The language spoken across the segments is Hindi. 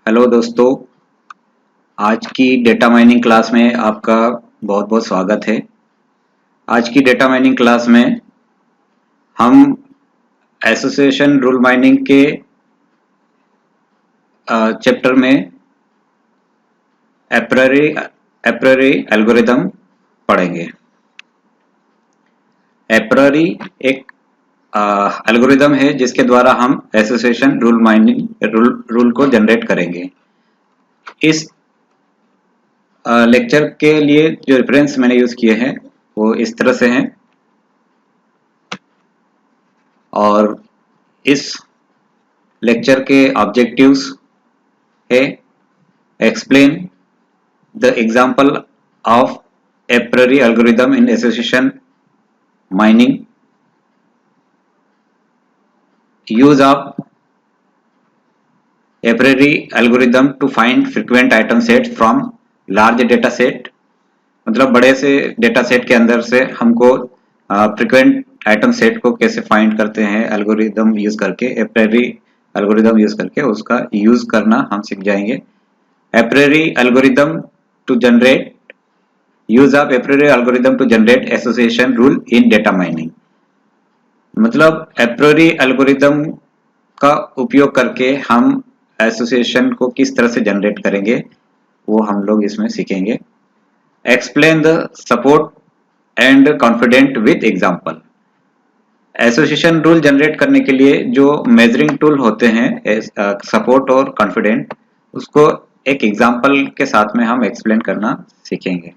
हेलो दोस्तों, आज की डेटा माइनिंग क्लास में आपका बहुत बहुत स्वागत है। आज की डेटा माइनिंग क्लास में हम एसोसिएशन रूल माइनिंग के चैप्टर में एप्रियोरी एल्गोरिदम पढ़ेंगे। एप्रियोरी एक एल्गोरिदम है जिसके द्वारा हम एसोसिएशन रूल को जनरेट करेंगे। इस लेक्चर के लिए जो रेफरेंस मैंने यूज किए हैं वो इस तरह से हैं और इस लेक्चर के ऑब्जेक्टिव्स है explain the example of apriori algorithm in association mining, use of apriori algorithm to find frequent item set from large data set. मतलब बड़े से डेटा सेट के अंदर से हमको फ्रीक्वेंट आइटम सेट को कैसे फाइंड करते हैं एल्गोरिदम यूज करके, एप्रियोरी एल्गोरिदम यूज करके उसका यूज करना हम सीख जाएंगे। Apriori algorithm to generate use of apriori algorithm to generate association rule in data mining. मतलब एप्रियोरी एल्गोरिदम का उपयोग करके हम एसोसिएशन को किस तरह से जनरेट करेंगे वो हम लोग इसमें सीखेंगे। Explain the support and confident with example. Association rule generate करने के लिए जो मेजरिंग टूल होते हैं सपोर्ट और कॉन्फिडेंट, उसको एक एग्जांपल के साथ में हम एक्सप्लेन करना सीखेंगे।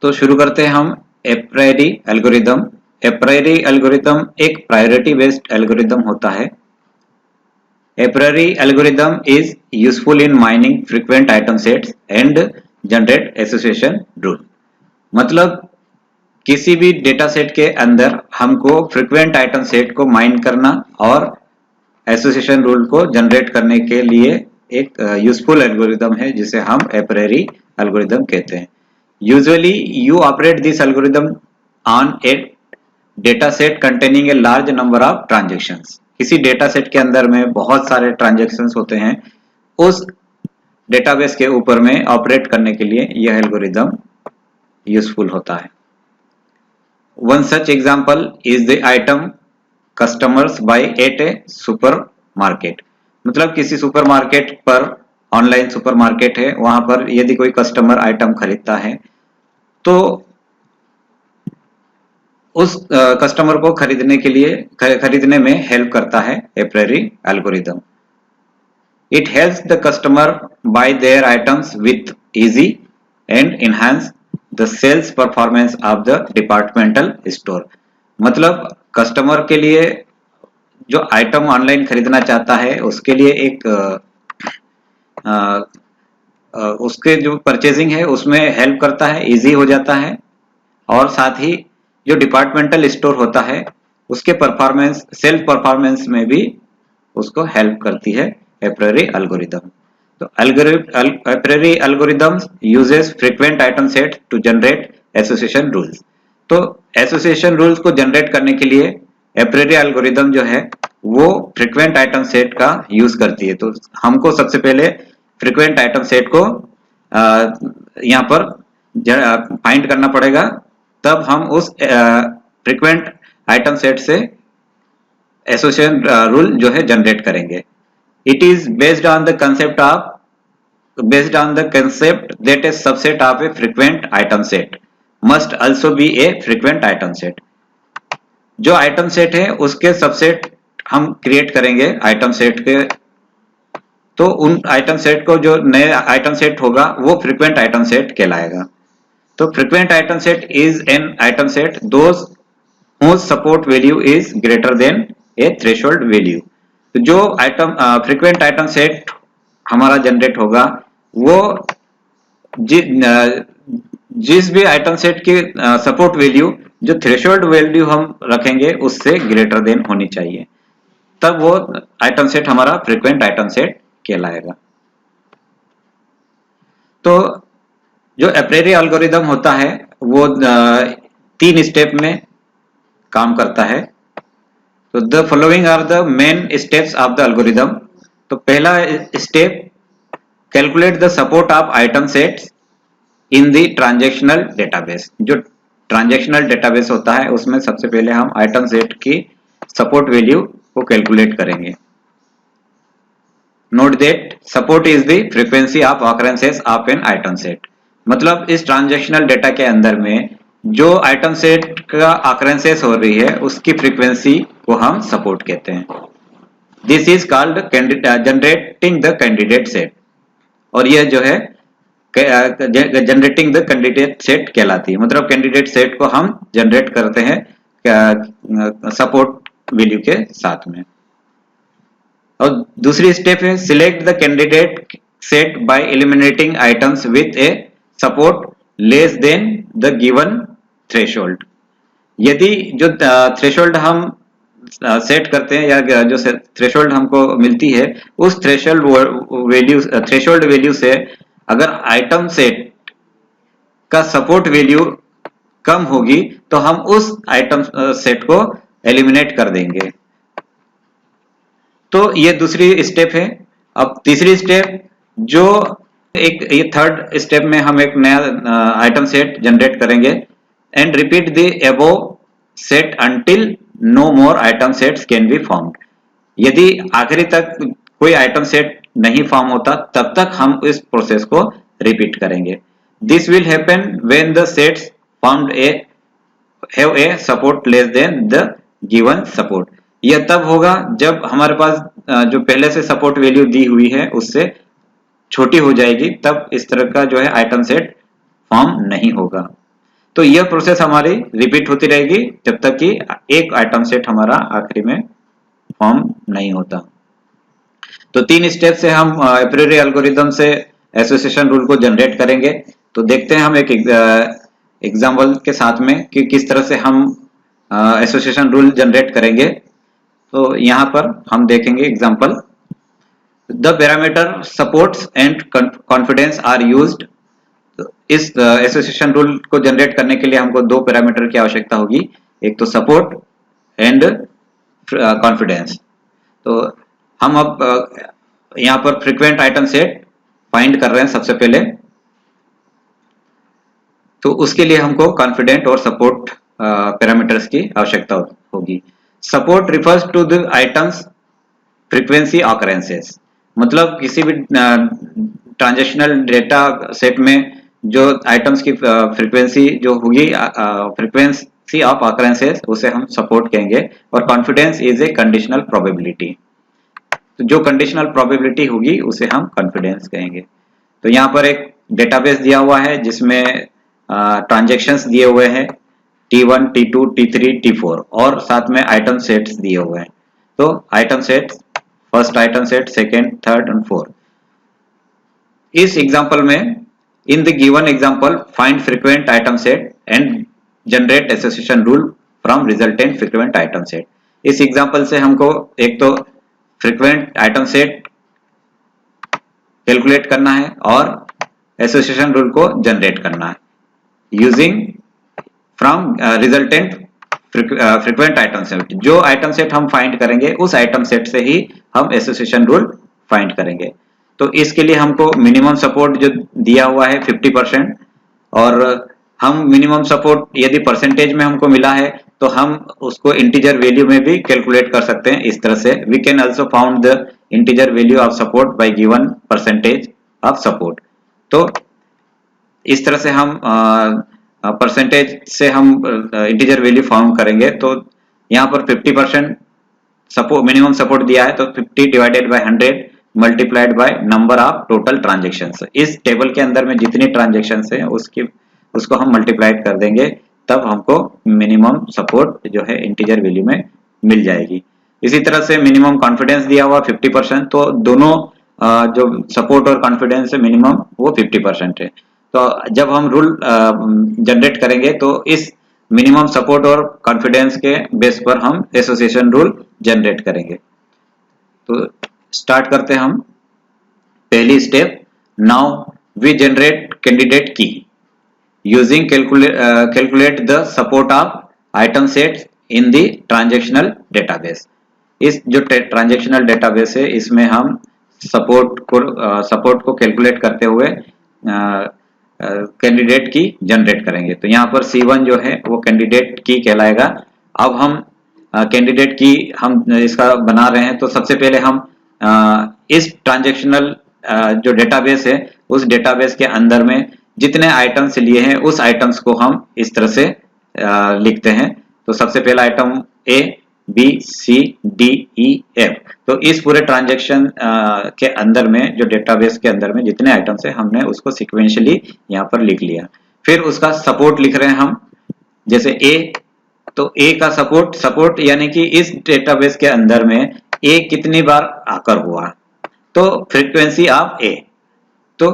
तो शुरू करते हैं हम एप्रियोरी एल्गोरिदम। एप्रियोरी एल्गोरिदम एक प्रायोरिटी बेस्ड एल्गोरिदम होता है। Apriori algorithm is useful in mining frequent item sets and generate association rule. मतलब किसी भी डेटा सेट के अंदर हमको फ्रीक्वेंट आइटम सेट को माइन करना और एसोसिएशन रूल को जनरेट करने के लिए एक यूजफुल एल्गोरिदम है जिसे हम एप्रियोरी एल्गोरिदम कहते हैं। Usually you operate this algorithm on A data set containing a large number of transactions. किसी डेटा सेट के अंदर में बहुत सारे ट्रांजेक्शंस होते हैं, उस डेटाबेस के ऊपर में ऑपरेट करने के लिए यह एल्गोरिदम यूजफुल होता है। One such example is the item customers buy at a supermarket। मतलब किसी सुपरमार्केट पर, ऑनलाइन सुपरमार्केट है, वहां पर यदि कोई कस्टमर आइटम खरीदता है तो उस कस्टमर को खरीदने में हेल्प करता है apriori algorithm. It helps the customer buy their items with easy and enhance the sales performance of the departmental store. मतलब कस्टमर के लिए जो आइटम ऑनलाइन खरीदना चाहता है उसके लिए एक उसके जो परचेजिंग है उसमें हेल्प करता है, इजी हो जाता है, और साथ ही जो डिपार्टमेंटल स्टोर होता है उसके परफॉर्मेंस, सेल्फ परफॉर्मेंस में भी उसको हेल्प करती है एप्रियोरी एल्गोरिदम। तो apriori algorithm uses frequent item set to generate association rules. तो एसोसिएशन रूल्स को जनरेट करने के लिए एप्रियोरी एल्गोरिदम जो है वो फ्रीक्वेंट आइटम सेट का यूज करती है। तो हमको सबसे पहले फ्रीक्वेंट आइटम सेट को यहाँ पर फाइंड करना पड़ेगा, तब हम उस फ्रीक्वेंट आइटम सेट से एसोसिएशन रूल जो है जनरेट करेंगे। It is based on the concept that a subset of a frequent item set must also be a frequent item set। जो आइटम सेट है उसके सबसेट हम क्रिएट करेंगे आइटम सेट के, तो उन आइटम सेट को जो नए आइटम सेट होगा वो फ्रीक्वेंट आइटम सेट कहलाएगा। तो frequent item set is an item set those whose support value is greater than a threshold value। तो जो आइटम फ्रीक्वेंट आइटम सेट हमारा जनरेट होगा वो जिस भी आइटम सेट की सपोर्ट वैल्यू, जो थ्रेशोल्ड वैल्यू हम रखेंगे उससे ग्रेटर देन होनी चाहिए, तब वो आइटम सेट हमारा फ्रीक्वेंट आइटम सेट कहलाएगा। तो जो एप्रियोरी एल्गोरिदम होता है वो 3 स्टेप में काम करता है। So the following are the main steps of the algorithm। तो पहला step, calculate the support of item sets in the transactional database. जो ट्रांजैक्शनल डेटाबेस होता है उसमें सबसे पहले हम आइटम सेट की सपोर्ट वैल्यू को कैलकुलेट करेंगे। Note that support is the frequency of occurrences of an item set. मतलब इस ट्रांजैक्शनल डेटा के अंदर में जो आइटम सेट का ऑकरेंसेस हो रही है उसकी फ्रीक्वेंसी को हम सपोर्ट कहते हैं। This is called generating the candidate set, और यह जो है जनरेटिंग द कैंडिडेट सेट कहलाती है। मतलब कैंडिडेट सेट को हम जनरेट करते हैं सपोर्ट वैल्यू के साथ में। और दूसरी स्टेप है select the candidate set bye eliminating items with a support less than the given threshold. यदि जो थ्रेशोल्ड हम सेट करते हैं या जो थ्रेशोल्ड हमको मिलती है उस थ्रेशोल्ड वैल्यू से अगर आइटम सेट का सपोर्ट वैल्यू कम होगी तो हम उस आइटम सेट को एलिमिनेट कर देंगे। तो ये दूसरी स्टेप है। अब तीसरी स्टेप, जो ये थर्ड स्टेप में हम एक नया आइटम सेट जनरेट करेंगे and repeat the above set until no more item sets can be formed. यदि आखिरी तक कोई आइटम सेट नहीं फॉर्म होता तब तक हम इस प्रोसेस को रिपीट करेंगे। This will happen when the sets formed have a support less than the given support. यह तब होगा जब हमारे पास जो पहले से सपोर्ट वैल्यू दी हुई है उससे छोटी हो जाएगी, तब इस तरह का जो है आइटम सेट फॉर्म नहीं होगा। तो यह प्रोसेस हमारी रिपीट होती रहेगी जब तक कि एक आइटम सेट हमारा आखिरी में फॉर्म नहीं होता। तो 3 स्टेप से हम एप्रियोरी एल्गोरिथम से एसोसिएशन रूल को जनरेट करेंगे। तो देखते हैं हम एक एग्जांपल के साथ में कि किस तरह से हम एसोसिएशन रूल जनरेट करेंगे। तो यहाँ पर हम देखेंगे example, the parameter supports and confidence are used. इस एसोसिएशन रूल को जनरेट करने के लिए हमको 2 पैरामीटर की आवश्यकता होगी, एक तो सपोर्ट एंड कॉन्फिडेंस। तो हम अब यहाँ पर फ्रीक्वेंट आइटम सेट फाइंड कर रहे हैं सबसे पहले। तो उसके लिए हमको कॉन्फिडेंट और सपोर्ट पैरामीटर्स की आवश्यकता होगी। Support refers to the items frequency occurrences. मतलब किसी भी ट्रांजैक्शनल डेटा सेट में जो आइटम्स की फ्रीक्वेंसी जो होगी, फ्रीक्वेंसी ऑफ ऑकरेंसेस, उसे हम सपोर्ट कहेंगे। और confidence is a conditional probability. तो जो कंडीशनल प्रोबेबिलिटी होगी उसे हम कॉन्फिडेंस कहेंगे। तो यहाँ पर एक डेटाबेस दिया हुआ है जिसमें ट्रांजैक्शंस दिए हुए हैं T1, T2, T3, T4 और साथ में आइटम सेट्स दिए हुए हैं। तो item sets, first item set, second, third and fourth. इस एग्जांपल में, in the given example find frequent item set and generate association rule from resultant frequent item set. इस एग्जांपल से हमको एक तो फ्रीक्वेंट आइटम सेट कैलकुलेट करना है और एसोसिएशन रूल को जनरेट करना है using from resultant frequent item set. जो आइटम सेट हम फाइंड करेंगे उस आइटम सेट से ही हम एसोसिएशन रूल फाइंड करेंगे। तो इसके लिए हमको मिनिमम सपोर्ट जो दिया हुआ है 50%, और हम मिनिमम सपोर्ट यदि परसेंटेज में हमको मिला है तो हम उसको इंटीजर वैल्यू में भी कैलकुलेट कर सकते हैं। इस तरह से we can also found the integer value of support by given percentage of support. तो इस तरह से हम परसेंटेज से हम इंटीजर वैल्यू फाउंड करेंगे। तो यहाँ पर 50% सपोर्ट, मिनिमम सपोर्ट दिया है, तो 50 divided by 100 multiplied by number of total transactions. इस टेबल के अंदर में जितनी ट्रांजैक्शंस हैं उसको हम मल्टीप्लाइड कर देंगे, तब हमको मिनिमम सपोर्ट जो है इंटीजर वैल्यू में मिल जाएगी। इसी तरह से मिनिमम कॉन्फिडेंस दिया हुआ 50%, तो दोनों जो सपोर्ट और कॉन्फिडेंस मिनिमम वो 50% है। तो जब हम रूल जनरेट करेंगे तो इस मिनिमम सपोर्ट और कॉन्फिडेंस के बेस पर हम एसोसिएशन रूल जनरेट करेंगे। तो स्टार्ट करते हैं हम पहली step. Now we generate candidate की using calculate the support of item sets in the transactional database. इस जो ट्रांजैक्शनल डेटाबेस है इसमें हम सपोर्ट को कैलकुलेट करते हुए कैंडिडेट की जनरेट करेंगे। तो यहाँ पर C1 जो है वो कैंडिडेट की कहलाएगा। अब हम कैंडिडेट की हम इसका बना रहे हैं, तो सबसे पहले हम इस ट्रांजेक्शनल जो डेटाबेस है उस डेटाबेस के अंदर में जितने आइटम्स लिए हैं उस आइटम्स को हम इस तरह से लिखते हैं। तो सबसे पहला item A B C D E F। तो इस पूरे ट्रांजेक्शन के अंदर में जो डेटाबेस के अंदर में जितने आइटम्स है हमने उसको सिक्वेंशियली यहाँ पर लिख लिया। फिर उसका सपोर्ट लिख रहे हैं हम, जैसे A, तो A का सपोर्ट यानी कि इस डेटाबेस के अंदर में A कितनी बार आकर हुआ, तो फ्रीक्वेंसी ऑफ A। तो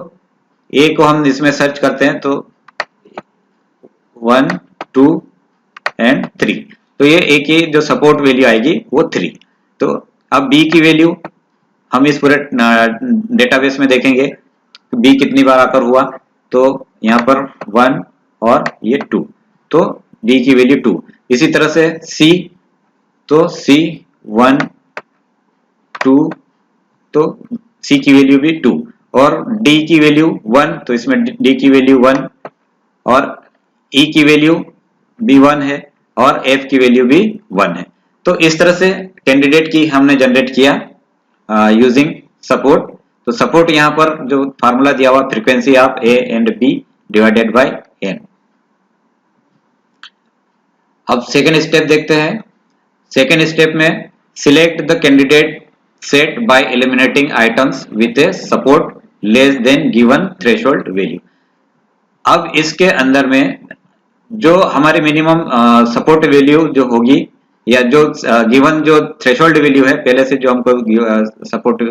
A को हम इसमें सर्च करते हैं तो 1 2 एंड 3, तो ये A की जो सपोर्ट वैल्यू आएगी वो 3। तो अब B की वैल्यू हम इस पूरे डेटाबेस में देखेंगे B कितनी बार आकर हुआ, तो यहाँ पर 1 और ये 2, तो B की वैल्यू 2। इसी तरह से C, तो C 1 2, तो C की वैल्यू भी 2, और D की वैल्यू 1, तो इसमें D की वैल्यू 1, और E की वैल्यू भी 1 है, और F की वैल्यू भी 1 है। तो इस तरह से कैंडिडेट की हमने जनरेट किया यूजिंग सपोर्ट। तो सपोर्ट यहाँ पर जो फार्मूला दिया हुआ frequency of A and B divided by N। अब सेकेंड स्टेप देखते हैं। सेकेंड स्टेप में select the candidate set bye eliminating items with a support less than given threshold value. अब इसके अंदर में जो हमारी मिनिमम सपोर्ट वैल्यू जो होगी, या जो गिवन जो थ्रेशोल्ड वैल्यू है पहले से जो हमको सपोर्ट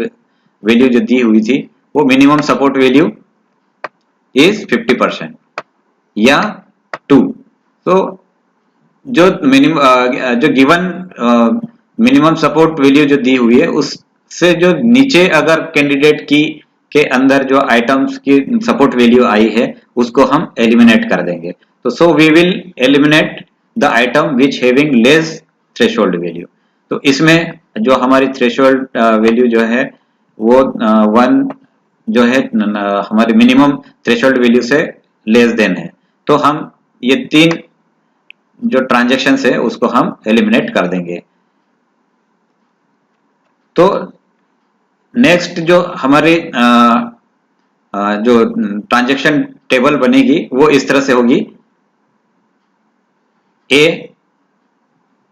वैल्यू जो दी हुई थी, वो मिनिमम सपोर्ट वैल्यू इज 50% या 2। तो जो गिवन मिनिमम सपोर्ट वैल्यू जो दी हुई है उससे जो नीचे अगर कैंडिडेट की के अंदर जो आइटम्स की सपोर्ट वैल्यू आई है उसको हम एलिमिनेट कर देंगे। तो so we will eliminate the item which having less threshold value. तो इसमें जो हमारी थ्रेशोल्ड वैल्यू जो है वो 1 जो है हमारी मिनिमम थ्रेशोल्ड वैल्यू से लेस देन है। तो हम ये 3 जो ट्रांजेक्शन है उसको हम एलिमिनेट कर देंगे। तो नेक्स्ट जो हमारी जो ट्रांजेक्शन टेबल बनेगी वो इस तरह से होगी, A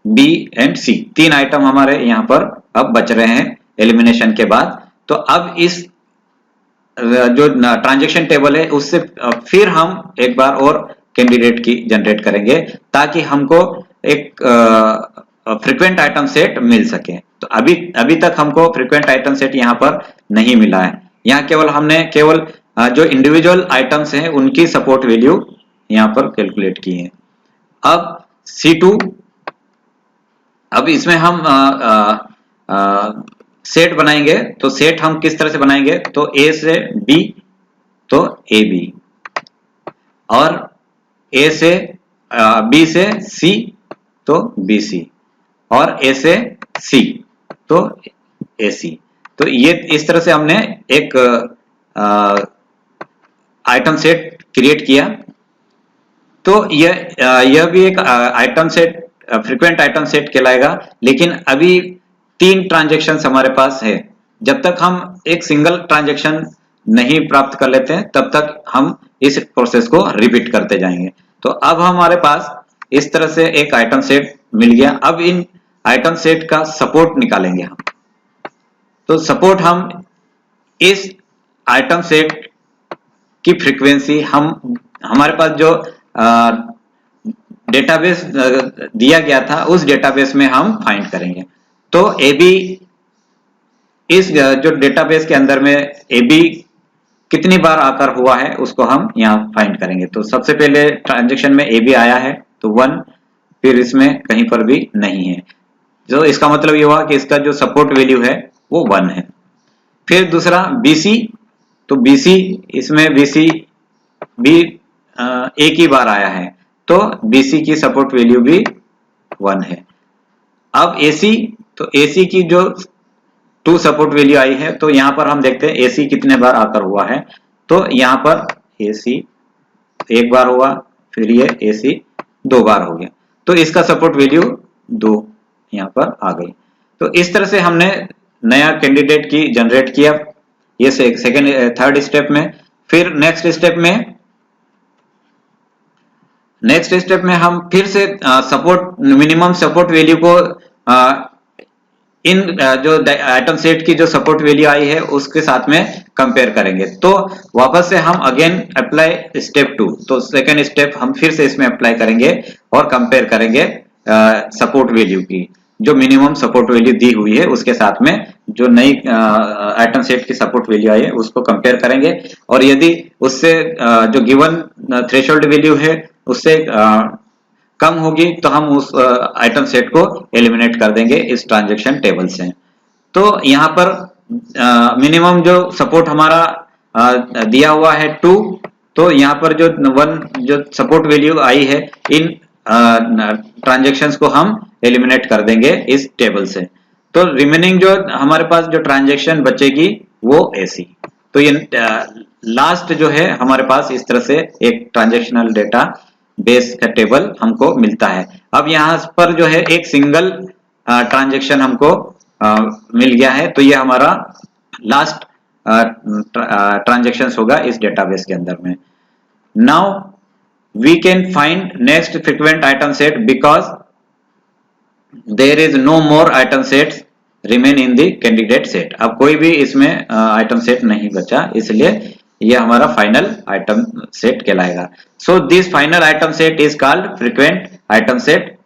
B and C, 3 item हमारे यहाँ पर अब बच रहे हैं एलिमिनेशन के बाद। तो अब इस जो ट्रांजेक्शन टेबल है उससे फिर हम एक बार और कैंडिडेट की जनरेट करेंगे ताकि हमको एक फ्रीक्वेंट आइटम सेट मिल सके। तो अभी तक हमको फ्रीक्वेंट आइटम सेट यहाँ पर नहीं मिला है। यहाँ हमने केवल जो इंडिविजुअल आइटम्स हैं उनकी सपोर्ट वैल्यू यहाँ पर कैलकुलेट की है। अब C2, अब इसमें हम सेट बनाएंगे। तो सेट हम किस तरह से बनाएंगे, तो A से B तो AB, और A से B से C तो BC, और A से C तो AC। तो ये इस तरह से हमने एक आइटम सेट क्रिएट किया। तो यह भी एक item set frequent item set कहलाएगा। लेकिन अभी 3 ट्रांजेक्शन हमारे पास है। जब तक हम एक सिंगल ट्रांजेक्शन नहीं प्राप्त कर लेते हैं तब तक हम इस प्रोसेस को रिपीट करते जाएंगे। तो अब हमारे पास इस तरह से एक आइटम सेट मिल गया। अब इन आइटम सेट का सपोर्ट निकालेंगे हम। तो सपोर्ट हम इस आइटम सेट की फ्रीक्वेंसी हमारे पास जो डेटाबेस दिया गया था उस डेटाबेस में हम फाइंड करेंगे। तो AB, इस जो डेटाबेस के अंदर में AB कितनी बार आकर हुआ है उसको हम यहाँ फाइंड करेंगे। तो सबसे पहले ट्रांजेक्शन में AB आया है तो 1, फिर इसमें कहीं पर भी नहीं है, जो इसका मतलब ये हुआ कि इसका जो सपोर्ट वैल्यू है वो 1 है। फिर दूसरा BC, तो BC, इसमें BC भी एक ही बार आया है तो BC की सपोर्ट वैल्यू भी 1 है। अब AC, तो AC की जो 2 सपोर्ट वैल्यू आई है, तो यहाँ पर हम देखते हैं AC कितने बार आकर हुआ है। तो यहाँ पर AC एक बार हुआ, फिर ये AC 2 बार हो गया, तो इसका सपोर्ट वैल्यू 2 यहाँ पर आ गई। तो इस तरह से हमने नया कैंडिडेट की जनरेट किया, ये सेकंड थर्ड स्टेप में। फिर नेक्स्ट स्टेप में हम फिर से सपोर्ट मिनिमम सपोर्ट वैल्यू को इन जो आइटम सेट की जो सपोर्ट वैल्यू आई है उसके साथ में कंपेयर करेंगे। तो वापस से हम अगेन अप्लाई स्टेप 2, तो सेकंड स्टेप हम फिर से इसमें अप्लाई करेंगे और कंपेयर करेंगे सपोर्ट वैल्यू की, जो मिनिमम सपोर्ट वैल्यू दी हुई है उसके साथ में जो नई आइटम सेट की सपोर्ट वैल्यू आई है उसको कंपेयर करेंगे, और यदि उससे जो गिवन थ्रेशोल्ड वैल्यू है उससे कम होगी तो हम उस आइटम सेट को एलिमिनेट कर देंगे इस ट्रांजैक्शन टेबल से। तो यहाँ पर मिनिमम जो सपोर्ट हमारा दिया हुआ है 2, तो यहाँ पर जो 1 जो सपोर्ट वैल्यू आई है इन ट्रांजैक्शंस को हम एलिमिनेट कर देंगे इस टेबल से। तो रिमेनिंग जो हमारे पास जो ट्रांजैक्शन बचेगी वो AC। तो ये लास्ट जो है हमारे पास इस तरह से एक ट्रांजैक्शनल डेटा बेस का टेबल हमको मिलता है। अब यहाँ पर जो है एक सिंगल ट्रांजैक्शन हमको मिल गया है, तो ये हमारा लास्ट ट्रांजैक्शंस होगा इस डेटाबेस के अंदर में। Now we can find next frequent item set because there is no more item sets remain in the candidate set. अब कोई भी इसमें आइटम सेट नहीं बचा, इसलिए ये हमारा फाइनल आइटम सेट कहलाएगा। So this final item set is called frequent item set.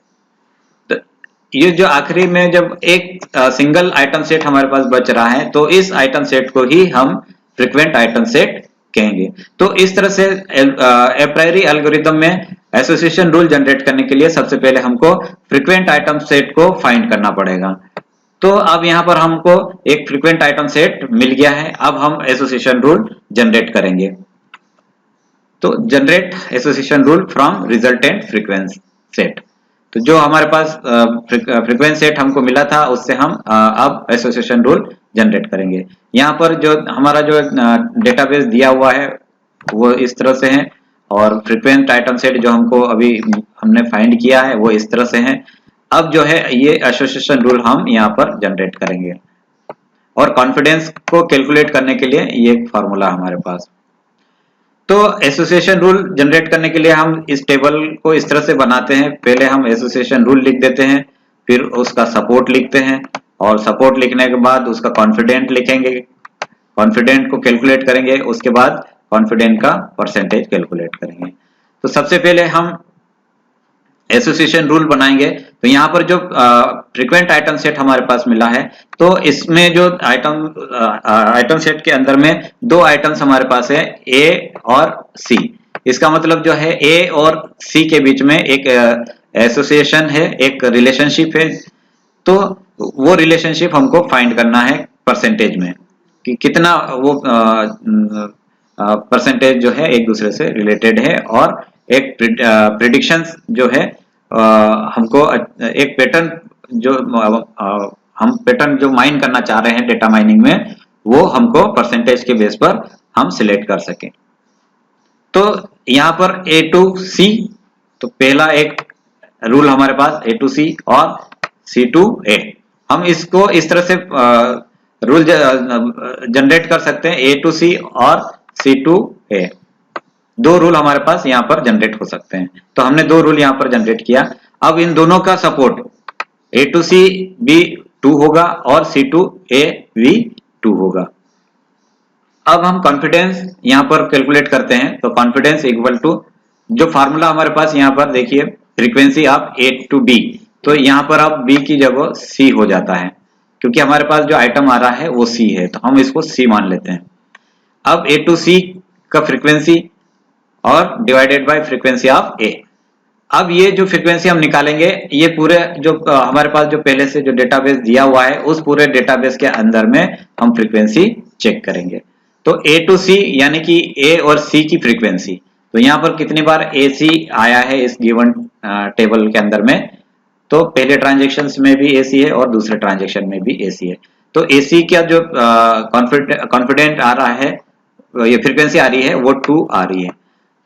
ये जो आखिरी में जब एक सिंगल आइटम सेट हमारे पास बच रहा है तो इस आइटम सेट को ही हम फ्रीक्वेंट आइटम सेट कहेंगे। तो इस तरह से ए प्रायरी एल्गोरिथम में एसोसिएशन रूल जनरेट करने के लिए सबसे पहले हमको फ्रीक्वेंट आइटम सेट को फाइंड करना पड़ेगा। तो अब यहाँ पर हमको एक फ्रीक्वेंट आइटम सेट मिल गया है, अब हम एसोसिएशन रूल जनरेट करेंगे। तो generate association rule from resultant frequency set. तो जो हमारे पास फ्रीक्वेंसी सेट हमको मिला था उससे हम अब एसोसिएशन रूल जनरेट करेंगे। यहाँ पर जो हमारा जो डेटाबेस दिया हुआ है वो इस तरह से है, और फ्रीक्वेंट आइटम सेट जो हमको अभी हमने फाइंड किया है वो इस तरह से है। अब जो है ये एसोसिएशन रूल हम यहाँ पर जनरेट करेंगे, और कॉन्फिडेंस को कैलकुलेट करने के लिए ये एक फॉर्मूला हमारे पास। तो एसोसिएशन रूल जनरेट करने के लिए हम इस टेबल को इस तरह से बनाते हैं। पहले हम एसोसिएशन रूल लिख देते हैं, फिर उसका सपोर्ट लिखते हैं, और सपोर्ट लिखने के बाद उसका कॉन्फिडेंट लिखेंगे, कॉन्फिडेंट को कैलकुलेट करेंगे, उसके बाद कॉन्फिडेंट का परसेंटेज कैलकुलेट करेंगे। तो सबसे पहले हम एसोसिएशन रूल बनाएंगे। तो यहाँ पर जो फ्रीक्वेंट आइटम सेट हमारे पास मिला है, तो इसमें जो आइटम सेट के अंदर में 2 आइटम्स हमारे पास है, ए और सी। इसका मतलब जो है ए और सी के बीच में एक एसोसिएशन है, एक रिलेशनशिप है। तो वो रिलेशनशिप हमको फाइंड करना है परसेंटेज में, कि कितना वो परसेंटेज जो है एक दूसरे से रिलेटेड है, और एक प्रिडिक्शंस जो है हमको एक पैटर्न जो हम पैटर्न जो माइन करना चाह रहे हैं डेटा माइनिंग में, वो हमको परसेंटेज के बेस पर हम सिलेक्ट कर सकें। तो यहाँ पर A to C, तो पहला एक रूल हमारे पास A to C और C to A। हम इसको इस तरह से रूल जनरेट कर सकते हैं, A to C और C to A। 2 रूल हमारे पास यहाँ पर जनरेट हो सकते हैं। तो हमने 2 रूल यहाँ पर जनरेट किया। अब इन दोनों का सपोर्ट A to C भी 2 होगा और C to A भी 2 होगा। अब हम कॉन्फिडेंस यहाँ पर कैलकुलेट करते हैं। तो कॉन्फिडेंस इक्वल टू जो फार्मूला हमारे पास यहाँ पर देखिए, frequency of A to B, तो यहाँ पर अब B की जगह C हो जाता है, क्योंकि हमारे पास जो आइटम आ रहा है वो C है, तो हम इसको C मान लेते हैं। अब A to C का फ्रीक्वेंसी और divided by frequency of A। अब ये जो फ्रीक्वेंसी हम निकालेंगे, ये पूरे जो हमारे पास जो पहले से जो डेटाबेस दिया हुआ है उस पूरे डेटाबेस के अंदर में हम फ्रीक्वेंसी चेक करेंगे। तो A to C यानी कि A और C की फ्रीक्वेंसी, तो यहाँ पर कितनी बार AC आया है इस गिवन टेबल के अंदर में, तो पहले ट्रांजेक्शन में भी AC है और दूसरे ट्रांजेक्शन में भी AC है। तो AC का जो कॉन्फिडेंट आ रहा है, ये फ्रीक्वेंसी आ रही है वो 2 आ रही है,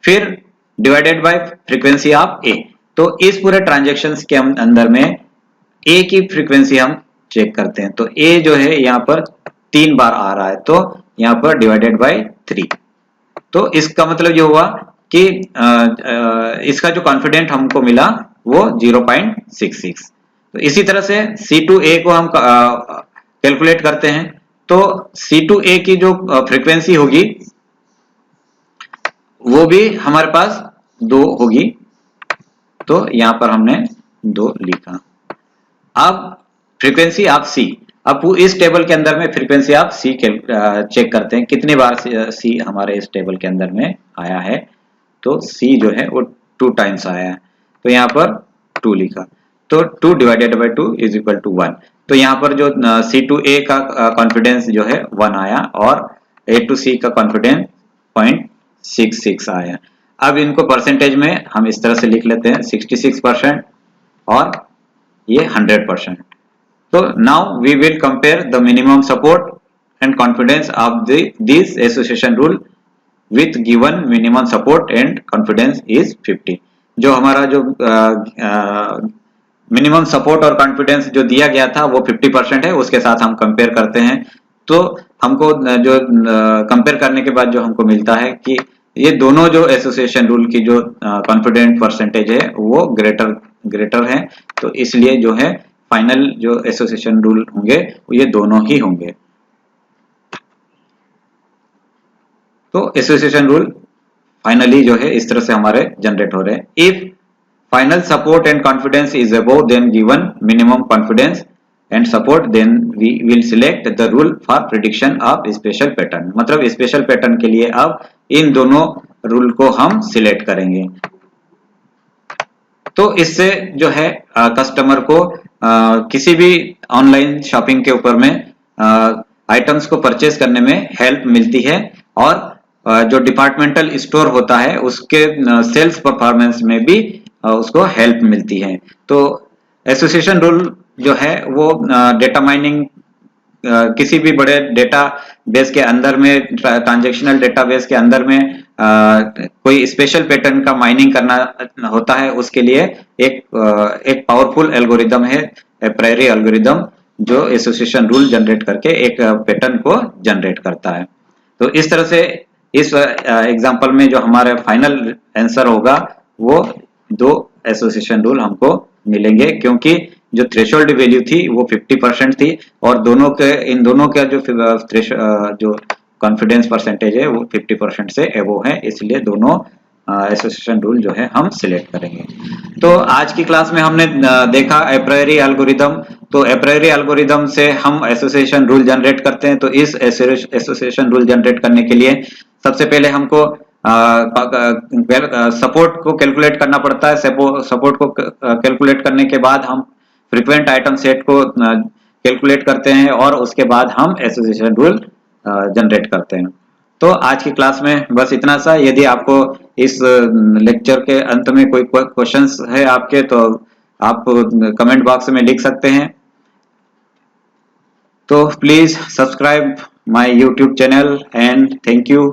फिर divided by frequency of A। तो इस पूरे ट्रांजेक्शन के अंदर में A की फ्रीक्वेंसी हम चेक करते हैं, तो A जो है यहाँ पर 3 बार आ रहा है, तो यहाँ पर डिवाइडेड बाय 3। तो इसका मतलब ये हुआ कि इसका जो कॉन्फिडेंट हमको मिला वो 0.66। तो इसी तरह से C2A को हम कैलकुलेट करते हैं, तो C2A की जो फ्रीक्वेंसी होगी वो भी हमारे पास 2 होगी, तो यहाँ पर हमने 2 लिखा। अब फ्रीक्वेंसी ऑफ C, अब इस टेबल के अंदर में फ्रीक्वेंसी ऑफ C चेक करते हैं कितनी बार C हमारे इस टेबल के अंदर में आया है, तो C जो है वो 2 टाइम्स आया है, तो यहाँ पर 2 लिखा, तो 2 divided by 2 is equal to 1। तो यहाँ पर जो C2A का कॉन्फिडेंस जो है 1 आया और A to C का कॉन्फिडेंस 0.66 आया। अब इनको परसेंटेज में हम इस तरह से लिख लेते हैं, 66% और ये 100%। तो now we will compare the minimum support and confidence of this association rule with given minimum support and confidence is 50। जो हमारा जो मिनिमम सपोर्ट और कॉन्फिडेंस जो दिया गया था वो 50% है, उसके साथ हम कंपेयर करते हैं, तो हमको जो कंपेयर करने के बाद जो हमको मिलता है कि ये दोनों जो एसोसिएशन रूल की जो कॉन्फिडेंट परसेंटेज है वो ग्रेटर है, तो इसलिए जो है फाइनल जो एसोसिएशन रूल होंगे ये दोनों ही होंगे। तो एसोसिएशन रूल फाइनली जो है इस तरह से हमारे जनरेट हो रहे हैं। If final support and confidence is above then given minimum confidence and support, then we will select the rule for prediction of special pattern. मतलब स्पेशल पैटर्न के लिए अब इन दोनों रूल को हम सिलेक्ट करेंगे। तो इससे जो है कस्टमर को किसी भी ऑनलाइन शॉपिंग के ऊपर में आइटम्स को परचेज करने में हेल्प मिलती है, और जो डिपार्टमेंटल स्टोर होता है उसके सेल्स परफॉर्मेंस में भी उसको हेल्प मिलती है। तो एसोसिएशन रूल जो है वो डेटा माइनिंग किसी भी बड़े डेटा बेस के अंदर में, ट्रांजैक्शनल डेटाबेस के अंदर में कोई स्पेशल पैटर्न का माइनिंग करना होता है, उसके लिए एक पावरफुल एल्गोरिदम है, एप्रायरी एल्गोरिदम, जो एसोसिएशन रूल जनरेट करके एक पैटर्न को जनरेट करता है। तो इस तरह से इस एग्जांपल में जो हमारा फाइनल आंसर होगा वो 2 एसोसिएशन रूल हमको मिलेंगे, क्योंकि जो थ्रेशोल्ड वैल्यू थी वो 50% थी और इन दोनों का जो कॉन्फिडेंस परसेंटेज है वो 50% से एबो है, इसलिए दोनों एसोसिएशन रूल जो है हम सिलेक्ट करेंगे। तो आज की क्लास में हमने देखा एप्रायरी एल्गोरिदम। तो एप्रायरी एल्गोरिदम से हम एसोसिएशन रूल जनरेट करते हैं। तो इस एसोसिएशन रूल जनरेट करने के लिए सबसे पहले हमको सपोर्ट को कैलकुलेट करना पड़ता है। सपोर्ट को कैलकुलेट करने के बाद हम फ्रीक्वेंट आइटम सेट को कैलकुलेट करते हैं और उसके बाद हम एसोसिएशन रूल जनरेट करते हैं। तो आज की क्लास में बस इतना सा। यदि आपको इस लेक्चर के अंत में कोई क्वेश्चंस है आपके, तो आप कमेंट बॉक्स में लिख सकते हैं। तो please subscribe my YouTube channel and thank you.